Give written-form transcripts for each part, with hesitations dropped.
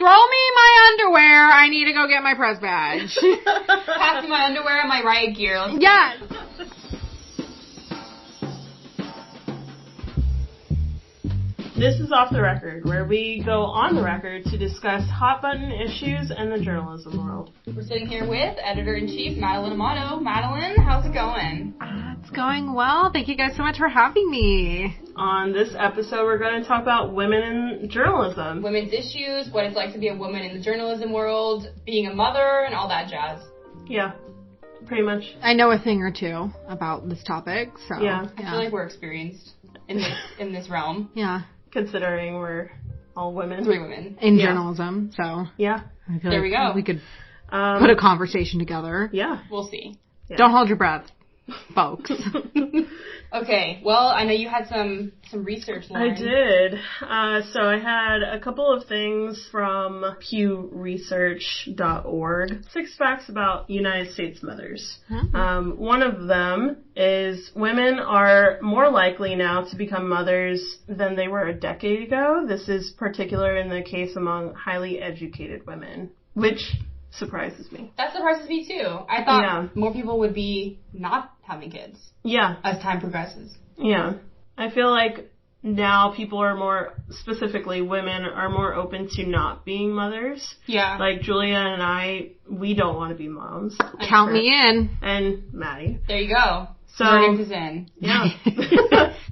Throw me my underwear. I need to go get my press badge. Pass me my underwear and my riot gear. Yes. This is Off the Record, where we go on the record to discuss hot button issues in the journalism world. We're sitting here with Editor-in-Chief Madalyn Amato. Madalyn, how's it going? It's going well. Thank you guys so much for having me. On this episode, we're going to talk about women in journalism. Women's issues, what it's like to be a woman in the journalism world, being a mother, and all that jazz. Yeah, pretty much. I know a thing or two about this topic, so. Yeah. I feel like we're experienced in this realm. Yeah. Considering we're all women. 3 women. In journalism, so. Yeah. I feel there we go. We could put a conversation together. Yeah. We'll see. Yeah. Don't hold your breath, folks. Okay, well, I know you had some research, Lauren. I did. So I had a couple of things from pewresearch.org. 6 facts about United States mothers. One of them is women are more likely now to become mothers than they were a decade ago. This is particular in the case among highly educated women, which surprises me. That surprises me too. I thought more people would be not having kids. Yeah. As time progresses. Yeah. I feel like now people are more, specifically women, are more open to not being mothers. Yeah. Like Julia and I, we don't want to be moms. Count me in. And Maddie. There you go. So, verdict is in. Yeah.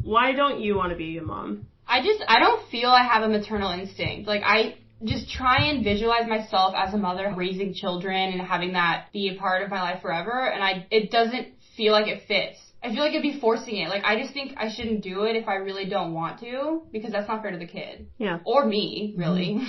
Why don't you want to be a mom? I don't feel I have a maternal instinct. Like, I just try and visualize myself as a mother raising children and having that be a part of my life forever, and it doesn't feel like it fits. I feel like it'd be forcing it. Like, I just think I shouldn't do it if I really don't want to, because that's not fair to the kid. Yeah. Or me, really.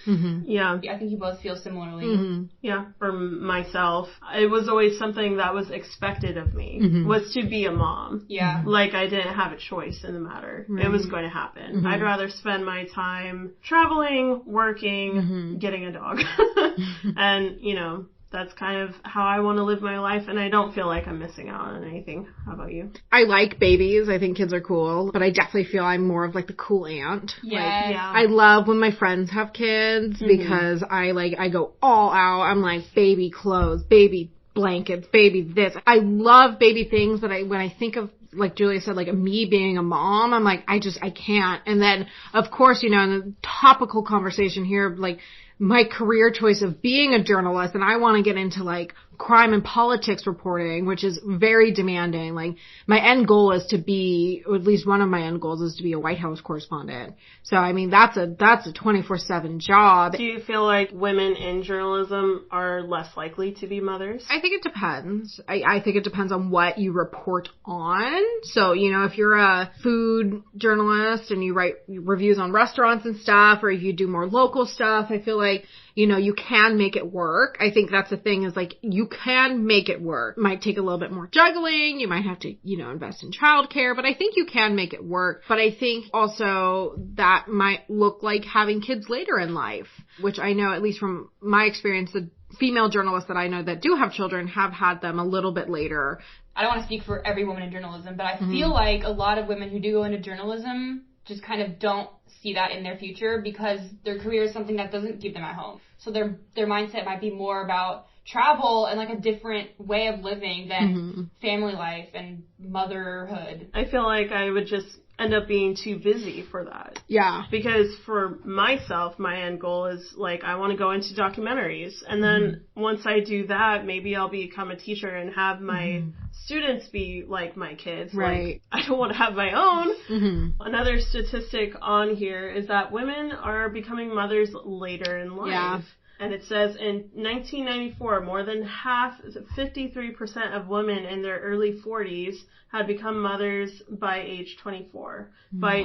Mm-hmm. Yeah. I think you both feel similarly. Mm-hmm. Yeah. For myself, it was always something that was expected of me, was to be a mom. Yeah. Like, I didn't have a choice in the matter. Right. It was going to happen. I'd rather spend my time traveling, working, getting a dog. And, that's kind of how I want to live my life, and I don't feel like I'm missing out on anything. How about you? I like babies. I think kids are cool, but I definitely feel I'm more of like the cool aunt. Yes. Like, yeah. I love when my friends have kids because I go all out. I'm like baby clothes, baby blankets, baby this. I love baby things, but when I think of, like Julia said, like me being a mom, I'm like, I can't. And then, of course, in the topical conversation here, like, my career choice of being a journalist, and I want to get into like crime and politics reporting, which is very demanding. Like, my end goal is to be, or at least one of my end goals is to be a White House correspondent. So, I mean, that's a 24/7 job. Do you feel like women in journalism are less likely to be mothers? I think it depends. I think it depends on what you report on. So, if you're a food journalist and you write reviews on restaurants and stuff, or if you do more local stuff, I feel like, you can make it work. I think that's the thing, is like, you can make it work. It might take a little bit more juggling. You might have to, invest in childcare, but I think you can make it work. But I think also that might look like having kids later in life, which I know, at least from my experience, the female journalists that I know that do have children have had them a little bit later. I don't want to speak for every woman in journalism, but I feel like a lot of women who do go into journalism just kind of don't see that in their future, because their career is something that doesn't keep them at home. So their mindset might be more about travel and like a different way of living than family life and motherhood. I feel like I would just end up being too busy for that. Yeah. Because for myself, my end goal is like, I want to go into documentaries. And then once I do that, maybe I'll become a teacher and have my students be like my kids. Right. Like, I don't want to have my own. Another statistic on here is that women are becoming mothers later in life. Yeah. And it says in 1994, more than 53% of women in their early 40s had become mothers by age 24. By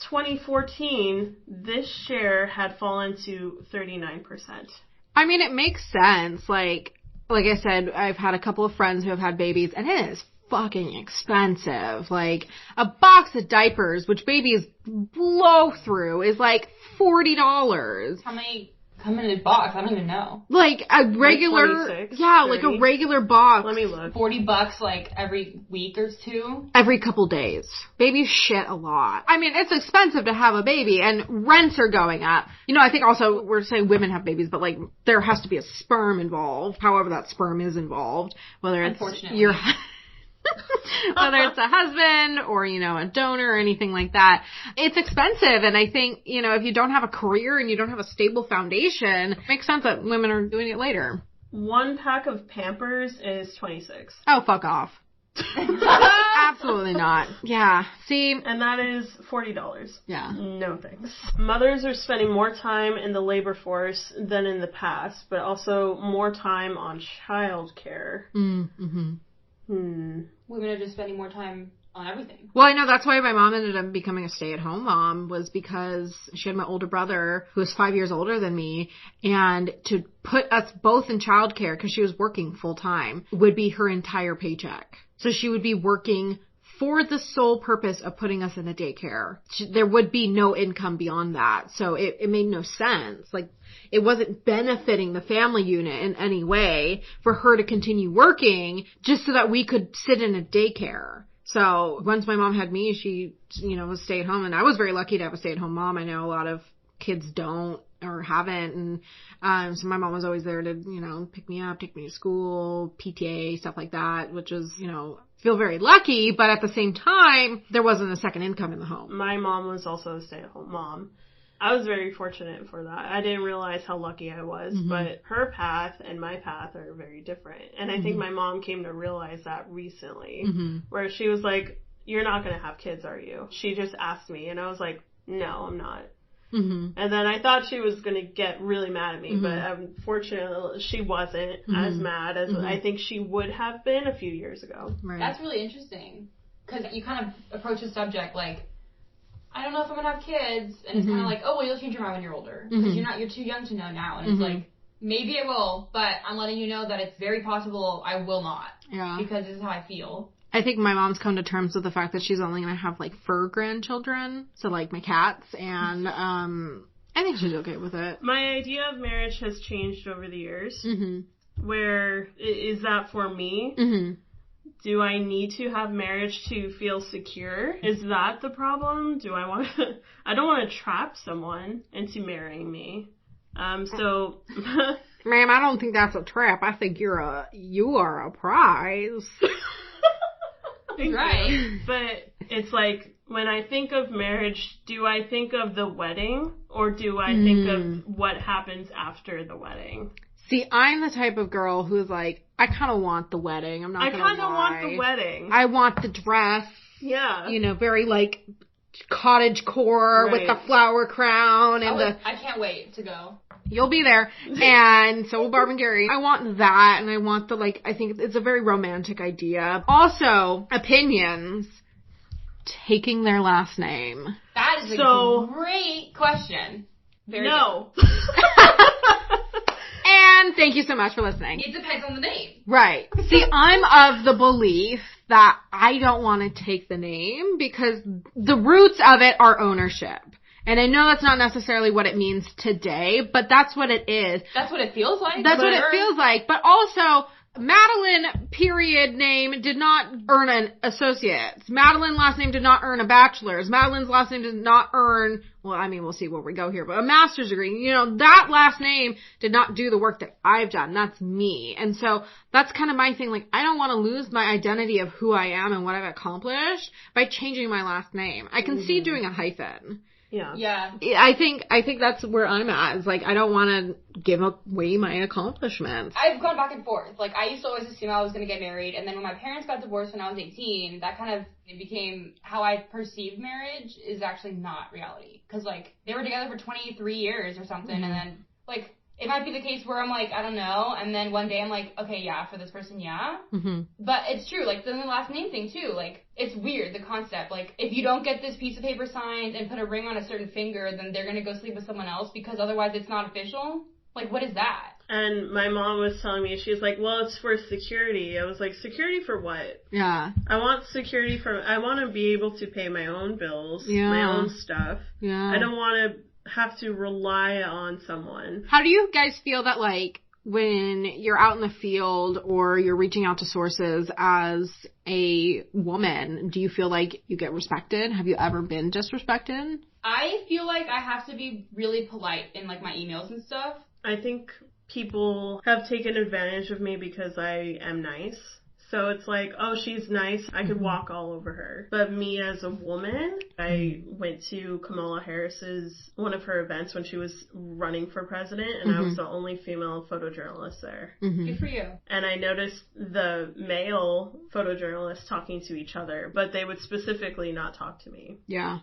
2014, this share had fallen to 39%. I mean, it makes sense. Like I said, I've had a couple of friends who have had babies, and it is fucking expensive. Like, a box of diapers, which babies blow through, is like $40. How many come in a box? I don't even know. Like a regular, like 26, like a regular box. Let me look. $40 like every week or two? Every couple days. Babies shit a lot. I mean, it's expensive to have a baby, and rents are going up. You know, I think also we're saying women have babies, but like there has to be a sperm involved, however that sperm is involved. Whether it's your... whether it's a husband or, you know, a donor or anything like that. It's expensive, and I think, you know, if you don't have a career and you don't have a stable foundation, it makes sense that women are doing it later. 1 pack of Pampers is $26. Oh, fuck off. Absolutely not. Yeah. See? And that is $40. Yeah. No thanks. Mothers are spending more time in the labor force than in the past, but also more time on childcare. Mm-hmm. Women are just spending more time on everything. Well, I know that's why my mom ended up becoming a stay-at-home mom, was because she had my older brother who was 5 years older than me, and to put us both in childcare, because she was working full-time, would be her entire paycheck. So she would be working for the sole purpose of putting us in a daycare. There would be no income beyond that. So it made no sense. Like, it wasn't benefiting the family unit in any way for her to continue working just so that we could sit in a daycare. So once my mom had me, she, you know, was stay at home, and I was very lucky to have a stay at home mom. I know a lot of kids don't or haven't, and so my mom was always there to, you know, pick me up, take me to school, PTA, stuff like that, which is, you know, feel very lucky, but at the same time, there wasn't a second income in the home. My mom was also a stay-at-home mom. I was very fortunate for that. I didn't realize how lucky I was, but her path and my path are very different. And I think my mom came to realize that recently, where she was like, "You're not going to have kids, are you?" She just asked me, and I was like, "No, I'm not." And then I thought she was going to get really mad at me, but unfortunately she wasn't as mad as I think she would have been a few years ago. Right. That's really interesting, because you kind of approach the subject like, I don't know if I'm gonna have kids, and it's kind of like, oh, well, you'll change your mind when you're older, because you're too young to know now, and it's like, maybe I will, but I'm letting you know that it's very possible I will not, because this is how I feel. I think my mom's come to terms with the fact that she's only going to have, like, fur grandchildren, so, like, my cats, and I think she's okay with it. My idea of marriage has changed over the years. Where is that for me? Do I need to have marriage to feel secure? Is that the problem? Do I want to... I don't want to trap someone into marrying me. So... Ma'am, I don't think that's a trap. I think you are a prize. Right. But it's like, when I think of marriage, do I think of the wedding, or do I think of what happens after the wedding? See, I'm the type of girl who's like, I kind of want the wedding. I'm not going to lie. I kind of want the wedding. I want the dress. Yeah. You know, very like cottage core with the flower crown and I can't wait to go. You'll be there. And so will Barb and Gary. I want that, and I want the, like, I think it's a very romantic idea. Also, opinions. Taking their last name. That is a great question. Very no. And thank you so much for listening. It depends on the name. Right. See, I'm of the belief that I don't want to take the name because the roots of it are ownership. And I know that's not necessarily what it means today, but that's what it is. That's what it feels like. That's what it feels like. But also, Madalyn, period, name did not earn an associate's. Madalyn last name did not earn a bachelor's. Madalyn's last name did not earn, well, I mean, we'll see where we go here, but a master's degree. You know, that last name did not do the work that I've done. That's me. And so that's kind of my thing. Like, I don't want to lose my identity of who I am and what I've accomplished by changing my last name. I can see doing a hyphen. Yeah. I think that's where I'm at. It's like, I don't want to give away my accomplishments. I've gone back and forth. Like, I used to always assume I was going to get married, and then when my parents got divorced when I was 18, that kind of became how I perceived marriage is actually not reality. Because, like, they were together for 23 years or something, and then, like, it might be the case where I'm like, I don't know, and then one day I'm like, okay, yeah, for this person, yeah. But it's true, like, the last name thing, too, like, it's weird, the concept. Like, if you don't get this piece of paper signed and put a ring on a certain finger, then they're gonna go sleep with someone else because otherwise it's not official? Like, what is that? And my mom was telling me, she was like, well, it's for security. I was like, security for what? Yeah. I want security I want to be able to pay my own bills, my own stuff. Yeah. I don't want to have to rely on someone. How do you guys feel that, like, when you're out in the field or you're reaching out to sources as a woman, do you feel like you get respected? Have you ever been disrespected? I feel like I have to be really polite in, like, my emails and stuff. I think people have taken advantage of me because I am nice. So it's like, oh, she's nice, I could walk all over her. But me as a woman, I went to Kamala Harris's, one of her events when she was running for president, and I was the only female photojournalist there. Good for you. And I noticed the male photojournalists talking to each other, but they would specifically not talk to me. Yeah.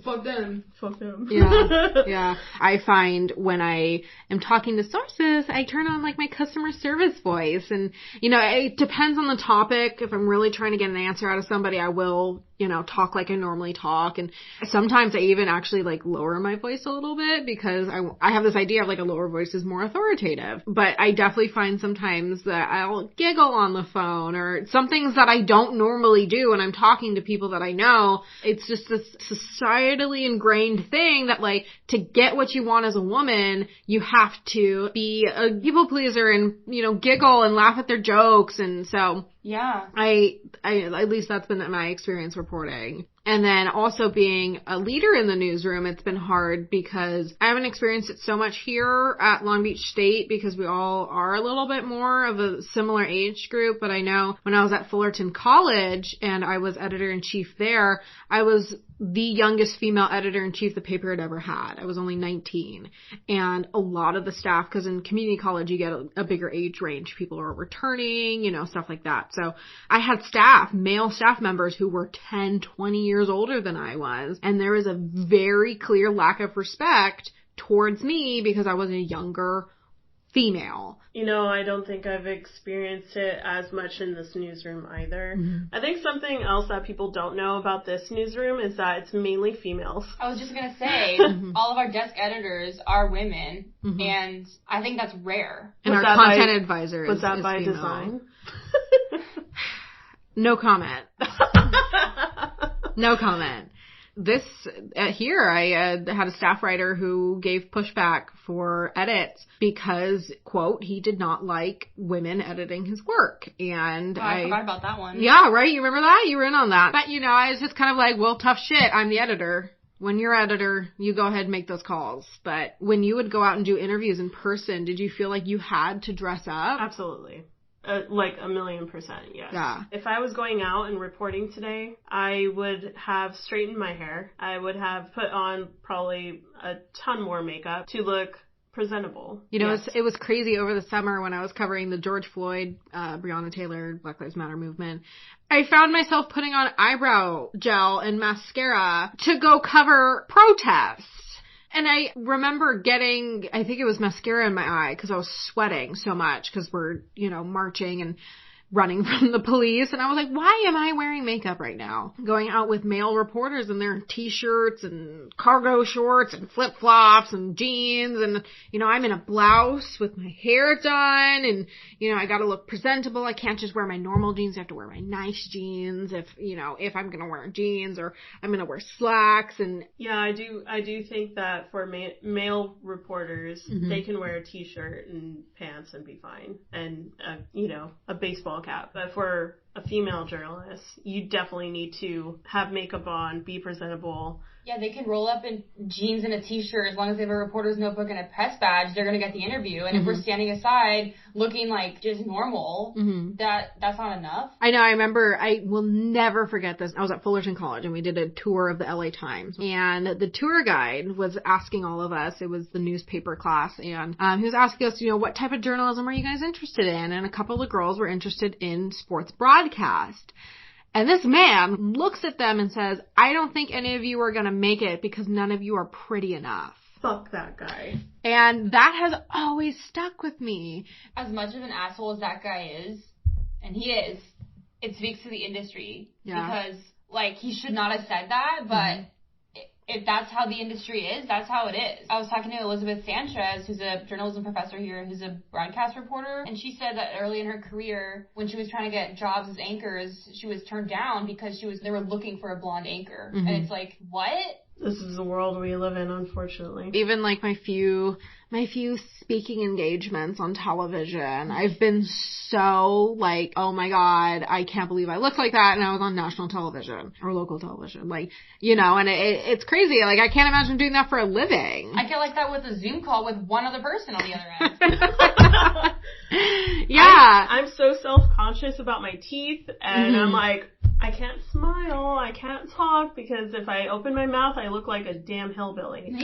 Fuck them. Fuck them. Yeah. I find when I am talking to sources, I turn on, like, my customer service voice. And, you know, it depends on the topic. If I'm really trying to get an answer out of somebody, I will, you know, talk like I normally talk. And sometimes I even actually, like, lower my voice a little bit because I have this idea of, like, a lower voice is more authoritative. But I definitely find sometimes that I'll giggle on the phone or some things that I don't normally do when I'm talking to people that I know. It's just this societally ingrained thing that, like, to get what you want as a woman, you have to be a people pleaser and, you know, giggle and laugh at their jokes. And so yeah, I at least that's been my experience reporting. And then also being a leader in the newsroom, it's been hard because I haven't experienced it so much here at Long Beach State because we all are a little bit more of a similar age group. But I know when I was at Fullerton College and I was editor-in-chief there, I was the youngest female editor-in-chief the paper had ever had. I was only 19. And a lot of the staff, because in community college you get a bigger age range. People are returning, you know, stuff like that. So I had male staff members who were 10, 20 years older than I was. And there was a very clear lack of respect towards me because I was a younger female. You know, I don't think I've experienced it as much in this newsroom either. I think something else that people don't know about this newsroom is that it's mainly females. I was just going to say, all of our desk editors are women, and I think that's rare. And our content advisor was that is by female. design? No comment. No comment. This, here, I had a staff writer who gave pushback for edits because, quote, he did not like women editing his work. And I forgot about that one. Yeah, right? You remember that? You were in on that. But, you know, I was just kind of like, well, tough shit. I'm the editor. When you're editor, you go ahead and make those calls. But when you would go out and do interviews in person, did you feel like you had to dress up? Absolutely. Like 1,000,000%, yes. Yeah. If I was going out and reporting today, I would have straightened my hair. I would have put on probably a ton more makeup to look presentable. You know, it was crazy over the summer when I was covering the George Floyd, Breonna Taylor, Black Lives Matter movement. I found myself putting on eyebrow gel and mascara to go cover protests. And I remember getting, I think it was mascara in my eye because I was sweating so much because we're, you know, marching and running from the police. And I was like, why am I wearing makeup right now? Going out with male reporters and they're in t-shirts and cargo shorts and flip-flops and jeans. And, you know, I'm in a blouse with my hair done. And, you know, I got to look presentable. I can't just wear my normal jeans. I have to wear my nice jeans if I'm going to wear jeans or I'm going to wear slacks. And yeah, I do think that for male reporters, they can wear a t-shirt and pants and be fine. And, a baseball cap. But for a female journalist, you definitely need to have makeup on, be presentable. Yeah, they can roll up in jeans and a t-shirt as long as they have a reporter's notebook and a press badge, they're going to get the interview. And if we're standing aside looking like just normal, that's not enough. I know, I remember, I will never forget this. I was at Fullerton College and we did a tour of the LA Times. And the tour guide was asking all of us, it was the newspaper class, and he was asking us, you know, what type of journalism are you guys interested in? And a couple of girls were interested in sports broadcast. And this man looks at them and says, I don't think any of you are going to make it because none of you are pretty enough. Fuck that guy. And that has always stuck with me. As much of an asshole as that guy is, and he is, it speaks to the industry. Yeah. Because, like, he should not have said that, but if that's how the industry is, that's how it is. I was talking to Elizabeth Sanchez, who's a journalism professor here, who's a broadcast reporter, and she said that early in her career, when she was trying to get jobs as anchors, she was turned down because they were looking for a blonde anchor. And it's like, what? This is the world we live in, unfortunately. Even like my few speaking engagements on television, I've been so like, oh my God, I can't believe I looked like that, and I was on national television or local television, like, you know, and it's crazy. Like, I can't imagine doing that for a living. I feel like that with a Zoom call with one other person on the other end. Yeah. I'm so self-conscious about my teeth, and I'm like, I can't smile, I can't talk, because if I open my mouth, I look like a damn hillbilly.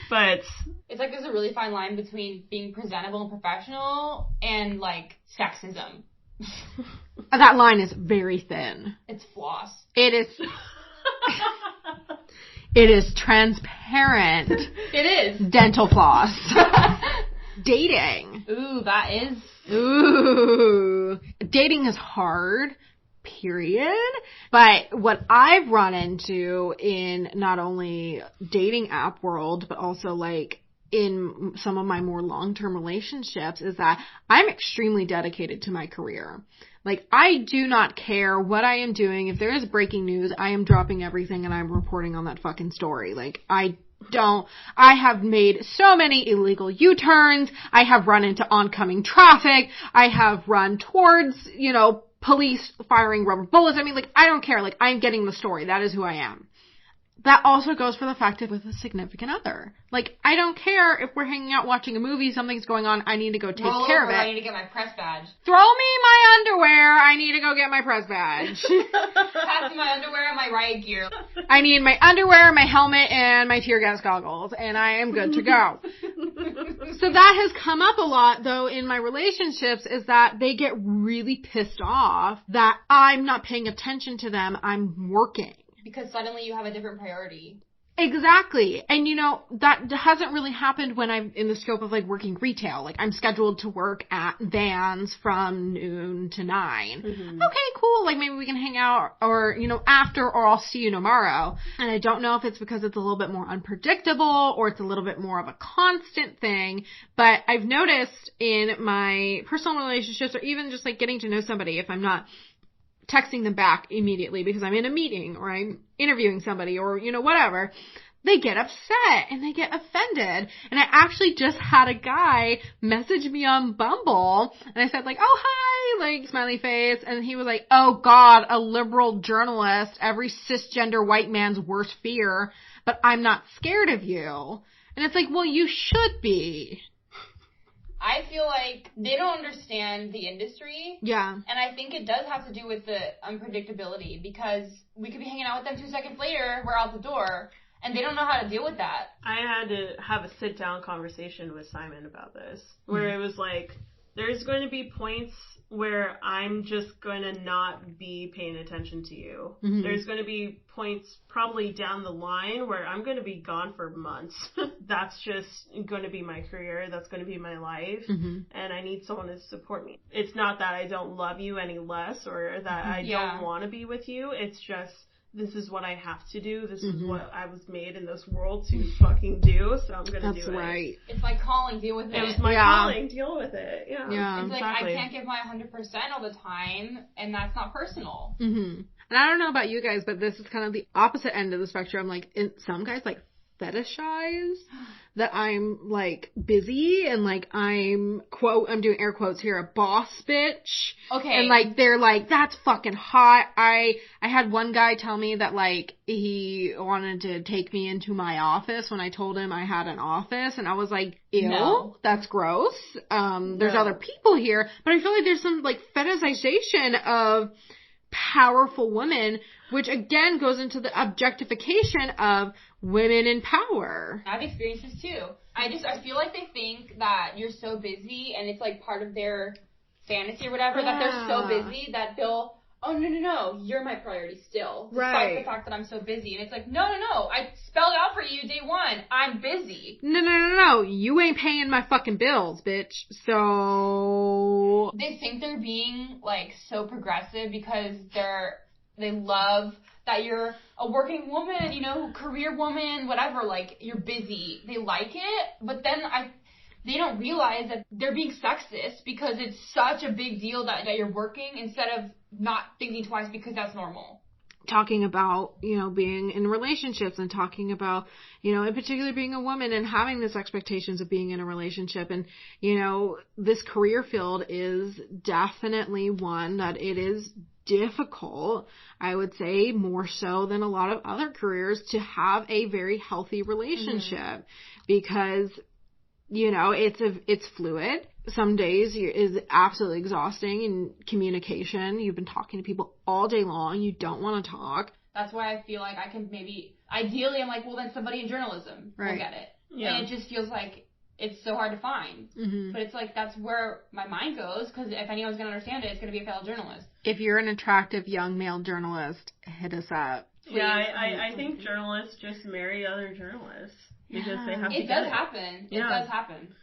But it's like there's a really fine line between being presentable and professional and, like, sexism. That line is very thin. It's floss. It is. It is transparent. It is. Dental floss. Dating. Ooh, that is. Ooh. Dating is hard, period. But what I've run into in not only dating app world, but also like in some of my more long-term relationships is that I'm extremely dedicated to my career. Like, I do not care what I am doing. If there is breaking news, I am dropping everything and I'm reporting on that fucking story. Like, I have made so many illegal U-turns. I have run into oncoming traffic. I have run towards, you know, police firing rubber bullets. I mean, like, I don't care. Like, I'm getting the story. That is who I am. That also goes for the fact that with a significant other. Like, I don't care if we're hanging out watching a movie, something's going on, I need to go take care of it. I need to get my press badge. Throw me my underwear, I need to go get my press badge. Pass me my underwear and my riot gear. I need my underwear, my helmet, and my tear gas goggles, and I am good to go. So that has come up a lot, though, in my relationships, is that they get really pissed off that I'm not paying attention to them, I'm working. Because suddenly you have a different priority. Exactly. And, you know, that hasn't really happened when I'm in the scope of, like, working retail. Like, I'm scheduled to work at Vans from noon to 9. Mm-hmm. Okay, cool. Like, maybe we can hang out or, you know, after, or I'll see you tomorrow. And I don't know if it's because it's a little bit more unpredictable or it's a little bit more of a constant thing. But I've noticed in my personal relationships or even just, like, getting to know somebody, if I'm not texting them back immediately because I'm in a meeting or I'm interviewing somebody or, you know, whatever, they get upset and they get offended. And I actually just had a guy message me on Bumble and I said like, oh, hi, like smiley face. And he was like, oh God, a liberal journalist, every cisgender white man's worst fear, but I'm not scared of you. And it's like, well, you should be. I feel like they don't understand the industry. Yeah. And I think it does have to do with the unpredictability because we could be hanging out with them 2 seconds later, we're out the door, and they don't know how to deal with that. I had to have a sit-down conversation with Simon about this, where it was like, there's going to be points where I'm just going to not be paying attention to you. Mm-hmm. There's going to be points probably down the line where I'm going to be gone for months. That's just going to be my career. That's going to be my life. Mm-hmm. And I need someone to support me. It's not that I don't love you any less or that I don't want to be with you. It's just, this is what I have to do. This is what I was made in this world to fucking do, so I'm going to do it. That's right. It's my calling, deal with it. It was my calling, deal with it. Yeah. It's exactly. like I can't give my 100% all the time, and that's not personal. Mm-hmm. And I don't know about you guys, but this is kind of the opposite end of the spectrum. Like, some guys, like, fetishize that I'm like busy and like I'm doing air quotes here, a boss bitch. Okay. And like they're like, that's fucking hot. I had one guy tell me that like he wanted to take me into my office when I told him I had an office, and I was like, ew, no. That's gross. There's other people here, but I feel like there's some like fetishization of powerful women, which again goes into the objectification of women in power. I've experienced this too. I feel like they think that you're so busy and it's like part of their fantasy or whatever, that they're so busy that they'll, oh no, you're my priority still. Despite the fact that I'm so busy. And it's like, no, I spelled it out for you day one. I'm busy. No, you ain't paying my fucking bills, bitch. So they think they're being like so progressive because they love that you're a working woman, you know, career woman, whatever, like, you're busy. They like it, but then they don't realize that they're being sexist because it's such a big deal that you're working instead of not thinking twice because that's normal. talking about, you know, being in relationships and talking about, you know, in particular being a woman and having these expectations of being in a relationship. And, you know, this career field is definitely one that it is difficult, I would say, more so than a lot of other careers, to have a very healthy relationship because, you know, it's fluid. Some days is absolutely exhausting in communication. You've been talking to people all day long. You don't want to talk. That's why I feel like I can maybe, ideally I'm like, well, then somebody in journalism will get it. Yeah. And it just feels like it's so hard to find. Mm-hmm. But it's like, that's where my mind goes, because if anyone's going to understand it, it's going to be a fellow journalist. If you're an attractive young male journalist, hit us up. Please. Yeah, I think journalists just marry other journalists because they have to It does happen. It does happen.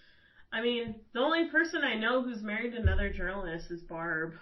I mean, the only person I know who's married another journalist is Barb.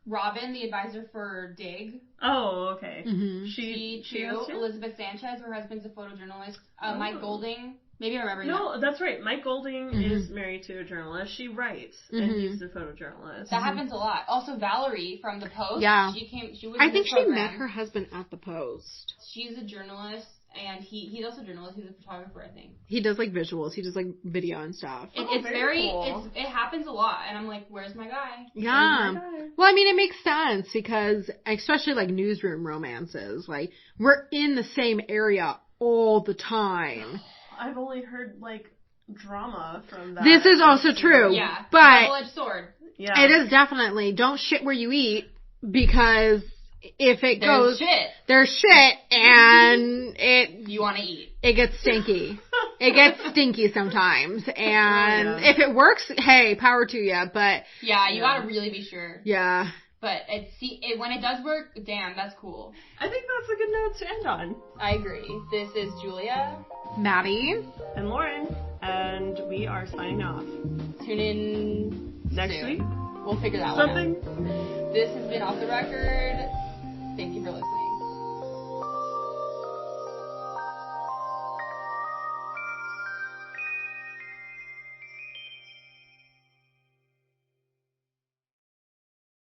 Robin, the advisor for Dig. Oh, okay. Mm-hmm. She too. Elizabeth Sanchez, her husband's a photojournalist. Mike Golding. Maybe I remember. No, that's right. Mike Golding is married to a journalist. She writes, and he's a photojournalist. That happens a lot. Also, Valerie from the Post. Yeah. She was. I think she met her husband at the Post. She's a journalist. And he's also a journalist. He's a photographer, I think. He does, like, visuals. He does, like, video and stuff. It's very cool. It happens a lot. And I'm like, where's my guy? Yeah. Well, I mean, it makes sense because, especially, like, newsroom romances, like, we're in the same area all the time. I've only heard, like, drama from that. This is also true. Yeah. But double-edged sword. Yeah. It is definitely, don't shit where you eat, because if it goes, there's shit, and you want to eat. It gets stinky. It gets stinky sometimes, and if it works, hey, power to you. But yeah, you gotta really be sure. Yeah. But when it does work, damn, that's cool. I think that's a good note to end on. I agree. This is Julia, Maddie, and Lauren, and we are signing off. Tune in next week. We'll figure that one out. This has been Off the Record. Thank you for listening.